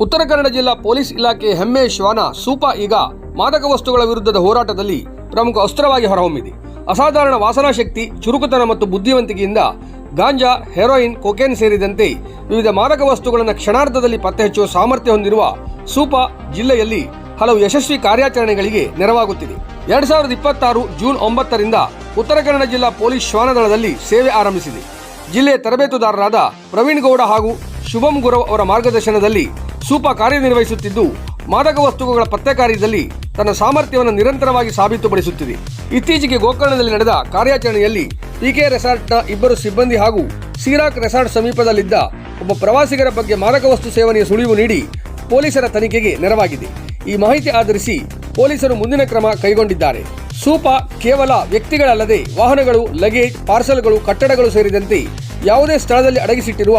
ಉತ್ತರ ಕನ್ನಡ ಜಿಲ್ಲಾ ಪೊಲೀಸ್ ಇಲಾಖೆ ಹೆಮ್ಮೆ ಶ್ವಾನ ಸೂಪ ಈಗ ಮಾದಕ ವಸ್ತುಗಳ ವಿರುದ್ಧದ ಹೋರಾಟದಲ್ಲಿ ಪ್ರಮುಖ ಅಸ್ತ್ರವಾಗಿ ಹೊರಹೊಮ್ಮಿದೆ. ಅಸಾಧಾರಣ ವಾಸನಾ ಶಕ್ತಿ, ಚುರುಕುತನ ಮತ್ತು ಬುದ್ಧಿವಂತಿಕೆಯಿಂದ ಗಾಂಜಾ, ಹೆರೋಯಿನ್, ಕೊಕೇನ್ ಸೇರಿದಂತೆ ವಿವಿಧ ಮಾದಕ ವಸ್ತುಗಳನ್ನು ಕ್ಷಣಾರ್ಧದಲ್ಲಿ ಪತ್ತೆ ಹಚ್ಚುವ ಸಾಮರ್ಥ್ಯ ಹೊಂದಿರುವ ಸೂಪ ಜಿಲ್ಲೆಯಲ್ಲಿ ಹಲವು ಯಶಸ್ವಿ ಕಾರ್ಯಾಚರಣೆಗಳಿಗೆ ನೆರವಾಗುತ್ತಿದೆ. 2026 ಜೂನ್ 9ರಿಂದ ಉತ್ತರ ಕನ್ನಡ ಜಿಲ್ಲಾ ಪೊಲೀಸ್ ಶ್ವಾನದಳದಲ್ಲಿ ಸೇವೆ ಆರಂಭಿಸಿದೆ. ಜಿಲ್ಲೆಯ ತರಬೇತುದಾರರಾದ ಪ್ರವೀಣ್ ಗೌಡ ಹಾಗೂ ಶುಭಂ ಗುರವ್ ಅವರ ಮಾರ್ಗದರ್ಶನದಲ್ಲಿ ಸೂಪ ಕಾರ್ಯನಿರ್ವಹಿಸುತ್ತಿದ್ದು, ಮಾದಕ ವಸ್ತುಗಳ ಪತ್ತೆ ಕಾರ್ಯದಲ್ಲಿ ತನ್ನ ಸಾಮರ್ಥ್ಯವನ್ನು ನಿರಂತರವಾಗಿ ಸಾಬೀತುಪಡಿಸುತ್ತಿದೆ. ಇತ್ತೀಚೆಗೆ ಗೋಕರ್ಣದಲ್ಲಿ ನಡೆದ ಕಾರ್ಯಾಚರಣೆಯಲ್ಲಿ ಪಿಕೆ ರೆಸಾರ್ಟ್ನ 2 ಸಿಬ್ಬಂದಿ ಹಾಗೂ ಸಿರಾಕ್ ರೆಸಾರ್ಟ್ ಸಮೀಪದಲ್ಲಿದ್ದ ಒಬ್ಬ ಪ್ರವಾಸಿಗರ ಬಗ್ಗೆ ಮಾದಕ ವಸ್ತು ಸೇವನೆಯ ಸುಳಿವು ನೀಡಿ ಪೊಲೀಸರ ತನಿಖೆಗೆ ನೆರವಾಗಿದೆ. ಈ ಮಾಹಿತಿ ಆಧರಿಸಿ ಪೊಲೀಸರು ಮುಂದಿನ ಕ್ರಮ ಕೈಗೊಂಡಿದ್ದಾರೆ. ಸೂಪ ಕೇವಲ ವ್ಯಕ್ತಿಗಳಲ್ಲದೆ ವಾಹನಗಳು, ಲಗೇಜ್, ಪಾರ್ಸಲ್ಗಳು, ಕಟ್ಟಡಗಳು ಸೇರಿದಂತೆ ಯಾವುದೇ ಸ್ಥಳದಲ್ಲಿ ಅಡಗಿಸಿಟ್ಟಿರುವ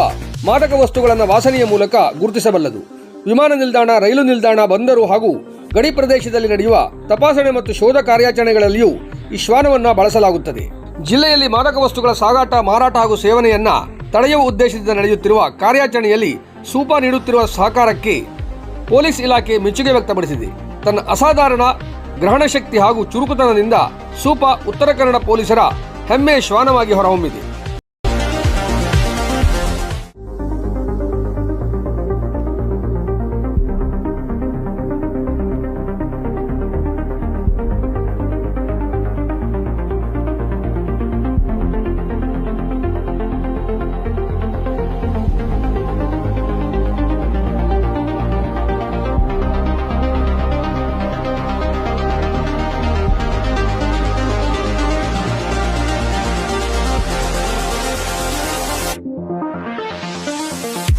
ಮಾದಕ ವಸ್ತುಗಳನ್ನು ವಾಸನೆಯ ಮೂಲಕ ಗುರುತಿಸಬಲ್ಲದು. ವಿಮಾನ ನಿಲ್ದಾಣ, ರೈಲು ನಿಲ್ದಾಣ, ಬಂದರು ಹಾಗೂ ಗಡಿ ಪ್ರದೇಶದಲ್ಲಿ ನಡೆಯುವ ತಪಾಸಣೆ ಮತ್ತು ಶೋಧ ಕಾರ್ಯಾಚರಣೆಗಳಲ್ಲಿಯೂ ಈ ಶ್ವಾನವನ್ನು ಬಳಸಲಾಗುತ್ತದೆ. ಜಿಲ್ಲೆಯಲ್ಲಿ ಮಾದಕ ವಸ್ತುಗಳ ಸಾಗಾಟ, ಮಾರಾಟ ಹಾಗೂ ಸೇವನೆಯನ್ನ ತಡೆಯುವ ಉದ್ದೇಶದಿಂದ ನಡೆಯುತ್ತಿರುವ ಕಾರ್ಯಾಚರಣೆಯಲ್ಲಿ ಸೂಪ ನೀಡುತ್ತಿರುವ ಸಹಕಾರಕ್ಕೆ ಪೊಲೀಸ್ ಇಲಾಖೆ ಮೆಚ್ಚುಗೆ ವ್ಯಕ್ತಪಡಿಸಿದೆ. ತನ್ನ ಅಸಾಧಾರಣ ಗ್ರಹಣ ಶಕ್ತಿ ಹಾಗೂ ಚುರುಕುತನದಿಂದ ಸೂಪ ಉತ್ತರ ಕನ್ನಡ ಪೊಲೀಸರ ಹೆಮ್ಮೆಯ ಶ್ವಾನವಾಗಿ ಹೊರಹೊಮ್ಮಿದೆ.